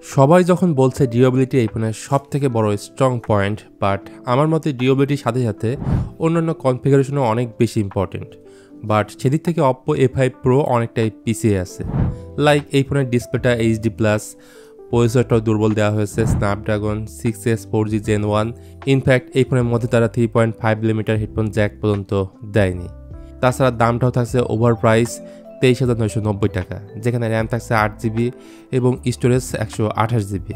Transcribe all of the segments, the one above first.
সবাই যখন বলছে ডিউরেবিলিটি এই ফোনের সবথেকে বড় স্ট্রং পয়েন্ট, বাট আমার মতে ডিউরেবিলিটির সাথে সাথে অন্যান্য কনফিগারেশনও অনেক বেশি ইম্পর্টেন্ট। বাট সেদিক থেকে অপ্পো A5 Pro অনেকটাই পিছিয়ে আছে। লাইক এই ফোনের ডিসপ্লেটা HD+, প্রসেসরটাও দুর্বল দেওয়া হয়েছে Snapdragon 6S 4G Gen 1। In fact এই ফোনের মধ্যে তারা 3.5mm হেডফোন জ্যাক পর্যন্ত দেয়নি। তাছাড়া দামটাও থাকছে ওভার প্রাইস 23,990 টাকা, যেখানে র্যাম থাকছে 8GB এবং স্টোরেজ 128GB।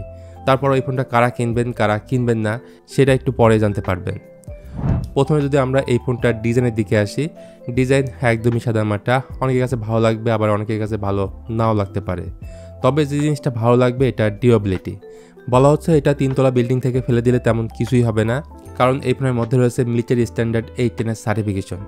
তারপর এই ফোনটা কারা কিনবেন কারা কিনবেন না সেটা একটু পরে জানতে পারবেন। প্রথমে যদি আমরা এই ফোনটার ডিজাইনের দিকে আসি, ডিজাইন একদমই সাদামাটা। অনেকের কাছে ভালো লাগবে, আবার অনেকের কাছে ভালো নাও লাগতে পারে। তবে যে জিনিসটা ভালো লাগবে এটা ডিউরেবিলিটি। বলা হচ্ছে এটা 3তলা বিল্ডিং থেকে ফেলে দিলে তেমন কিছুই হবে না, কারণ এই ফোনের মধ্যে রয়েছে মিলিটারি স্ট্যান্ডার্ড 810 সার্টিফিকেশন।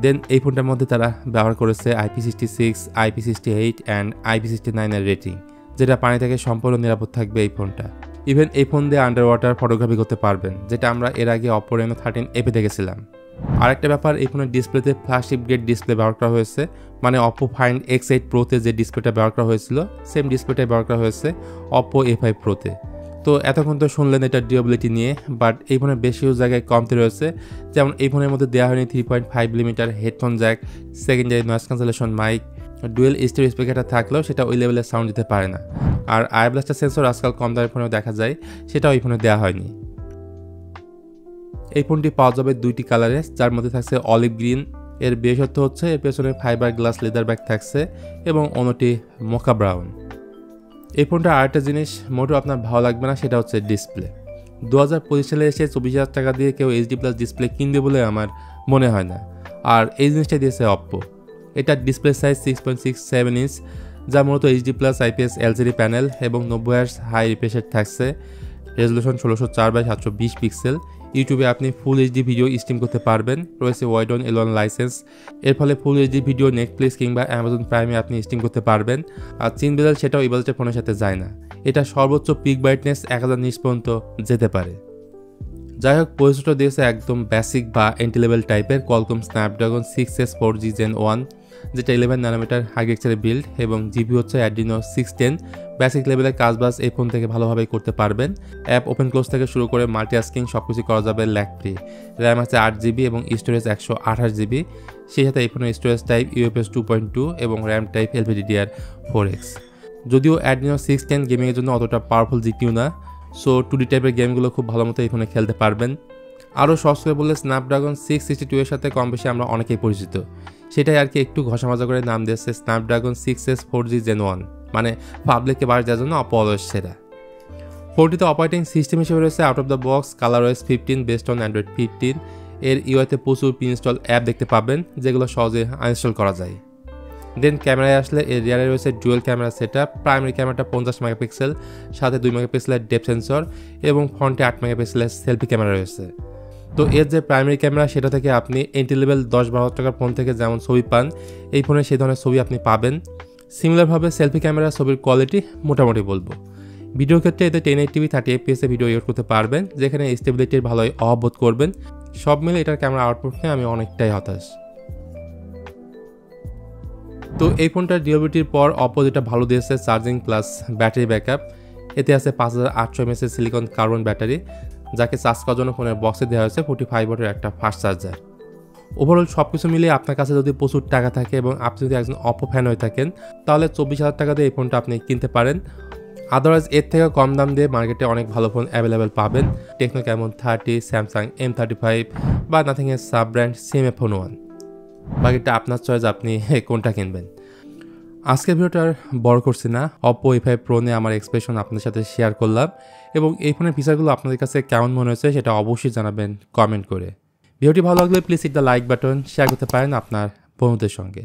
দেন এই ফোনটার মধ্যে তারা ব্যবহার করেছে IP66, IP68 অ্যান্ড IP69 এর রেটিং, যেটা পানি থেকে সম্পূর্ণ নিরাপদ থাকবে এই ফোনটা। ইভেন এই ফোন দিয়ে আন্ডার ওয়াটার ফটোগ্রাফি করতে পারবেন, যেটা আমরা এর আগে অপ্পো Reno 13F দেখেছিলাম। আরেকটা ব্যাপার, এই ফোনের ডিসপ্লেতে ফ্ল্যাগশিপ গ্রেড ডিসপ্লে ব্যবহার করা হয়েছে, মানে অপ্পো Find X8 Proতে যে ডিসপ্লেটা ব্যবহার করা হয়েছিল সেম ডিসপ্লেটাই ব্যবহার করা হয়েছে অপ্পো A5 Proতে। তো এতক্ষণ তো শুনলেন এটা ডিউরেবিলিটি নিয়ে, বাট এই ফোনের বেশিও জায়গায় কমতি রয়েছে। যেমন এই ফোনের মধ্যে দেওয়া হয়নি 3.5mm headphone jack, secondary noise cancellation mic, dual stereo স্পিকারটা থাকলেও সেটা ওই লেভেলের সাউন্ড দিতে পারে না। আর আই ব্লাস্টার সেন্সর আজকাল কম দামের ফোনেও দেখা যায়, সেটাও এই ফোনে দেওয়া হয়নি। এই ফোনটি পাওয়া যাবে দুইটি কালারে, যার মধ্যে থাকছে অলিভ গ্রিন। এর বিশেষত্ব হচ্ছে এর পেছনে ফাইবার গ্লাস লেদার ব্যাগ থাকছে এবং অন্যটি মোকা ব্রাউন। এই ফোনটা আরেকটা জিনিস মোটেও আপনার ভালো লাগবে না, সেটা হচ্ছে ডিসপ্লে। 2025 সালে এসে 24,000 টাকা দিয়ে কেউ HD+ ডিসপ্লে কিনবে বলে আমার মনে হয় না। আর এই জিনিসটা দিয়েছে অপ্পো। এটার ডিসপ্লে সাইজ 6.67 ইঞ্চ, যা মূলত HD+ IPS LCD প্যানেল এবং 90Hz হাই রিফ্রেশ রেট থাকছে। Resolution 1604x720 pixel. ইউটিউবে আপনি ফুল HD ভিডিও স্ট্রিম করতে পারবেন। রয়েছে ওয়াইড L1 লাইসেন্স, এর ফলে ফুল HD ভিডিও নেটফ্লিক্স কিংবা অ্যামাজন প্রাইমে আপনি স্ট্রিম করতে পারবেন। আর চিন বেজাল সেটাও এই বাজেটের ফোনের সাথে যায় না। এটা সর্বোচ্চ পিক ব্রাইটনেস 1000 নিটস পর্যন্ত যেতে পারে। যাই হোক, প্রসেসরটা দিয়েছে একদম বেসিক বা এন্ট্রি লেভেল টাইপের Qualcomm Snapdragon 6S 4G Gen 1, যেটা 11nm আর্কিটেকচারে বিল্ড, এবং জিপি হচ্ছে Adreno 610। বেসিক লেভেলের কাজবাজ এই ফোন থেকে ভালোভাবেই করতে পারবেন। অ্যাপ ওপেন ক্লোজ থেকে শুরু করে মাল্টিটাস্কিং সবকিছু করা যাবে ল্যাগ ফ্রি। র্যাম আছে 8GB এবং স্টোরেজ 128GB। সেই সাথে এই ফোনের স্টোরেজ টাইপ UFS 2.2 এবং র্যাম টাইপ LPDDR4X। যদিও Adreno 610 গেমিংয়ের জন্য অতটা পাওয়ারফুল জিপিউ না, সো 2D টাইপের গেমগুলো খুব ভালো মতো এই ফোনে খেলতে পারবেন। আরও সহজ করে বললে স্ন্যাপড্রাগন 662 এর সাথে কম বেশি আমরা অনেকেই পরিচিত, সেটাই আর কি একটু ঘষামজা করে নাম দিয়েছে স্ন্যাপড্রাগন 6S 4G Gen 1, মানে পাবলিককে বাড়ি দেওয়ার জন্য অপ্পো অলওয়েজ সেরা। ফোনটিতে অপারেটিং সিস্টেম হিসেবে রয়েছে out of the box ColorOS 15 based on Android 15। এর ইউআইতে প্রচুর প্রি-ইনস্টল অ্যাপ দেখতে পাবেন, যেগুলো সহজে আনইনস্টল করা যায়। দেন ক্যামেরায় আসলে এর রিয়ারে রয়েছে ডুয়েল ক্যামেরা সেটআপ। প্রাইমারি ক্যামেরাটা 50 মেগাপিক্সেল, সাথে 2 মেগাপিক্সেলের ডেপথ সেন্সর এবং ফ্রন্টে 8 মেগাপিক্সেলের সেলফি ক্যামেরা রয়েছে। তো এর যে প্রাইমারি ক্যামেরা, সেটা থেকে আপনি এন্ট্রি লেভেল 10-12 টাকার ফোন থেকে যেমন ছবি পান, এই ফোনে সেই ধরনের ছবি আপনি পাবেন। সিমিলারভাবে সেলফি ক্যামেরা ছবির কোয়ালিটি মোটামুটি বলবো। ভিডিও ক্ষেত্রে এতে 1080p 30fps এ ভিডিও এডিট করতে পারবেন, যেখানে স্টেবিলিটির ভালোই অভাব করবেন। সব মিলে এটার ক্যামেরা আউটপুট নিয়ে আমি অনেকটাই হতাশ। তো এই ফোনটার ডিউরেবিলিটির পর অপ্পো যেটা ভালো দিয়েছে চার্জিং প্লাস ব্যাটারি ব্যাকআপ। এতে আছে 5800 mAh সিলিকন কার্বন ব্যাটারি, যাকে চার্জ করার জন্য ফোনের বক্সে দেওয়া হয়েছে 45 ওয়াটের একটা ফাস্ট চার্জার। ওভারঅল সব কিছু মিলিয়ে আপনার কাছে যদি প্রচুর টাকা থাকে এবং আপনি যদি একজন অপ্পো ফ্যান হয়ে থাকেন, তাহলে 24,000 টাকা দিয়ে এই ফোনটা আপনি কিনতে পারেন। আদারওয়াইজ এর থেকে কম দাম দিয়ে মার্কেটে অনেক ভালো ফোন অ্যাভেলেবেল পাবেন। টেকনো Camon 30, স্যামসাং M35 বা নাথিং এর সাব ব্র্যান্ড CMA-Phone 1। বাকিটা আপনার চয়েস, আপনি কোনটা কিনবেন। আজকের ভিডিওটা আর বড় করছি না, অপ্পো A5 Pro নিয়ে আমার এক্সপ্রেশন আপনাদের সাথে শেয়ার করলাম, এবং এই ফোনের ফিচারগুলো আপনাদের কাছে কেমন মনে হয়েছে সেটা অবশ্যই জানাবেন কমেন্ট করে। ভিডিওটি ভালো লাগলে please hit the like button, share করতে পারেন আপনার বন্ধুদের সঙ্গে।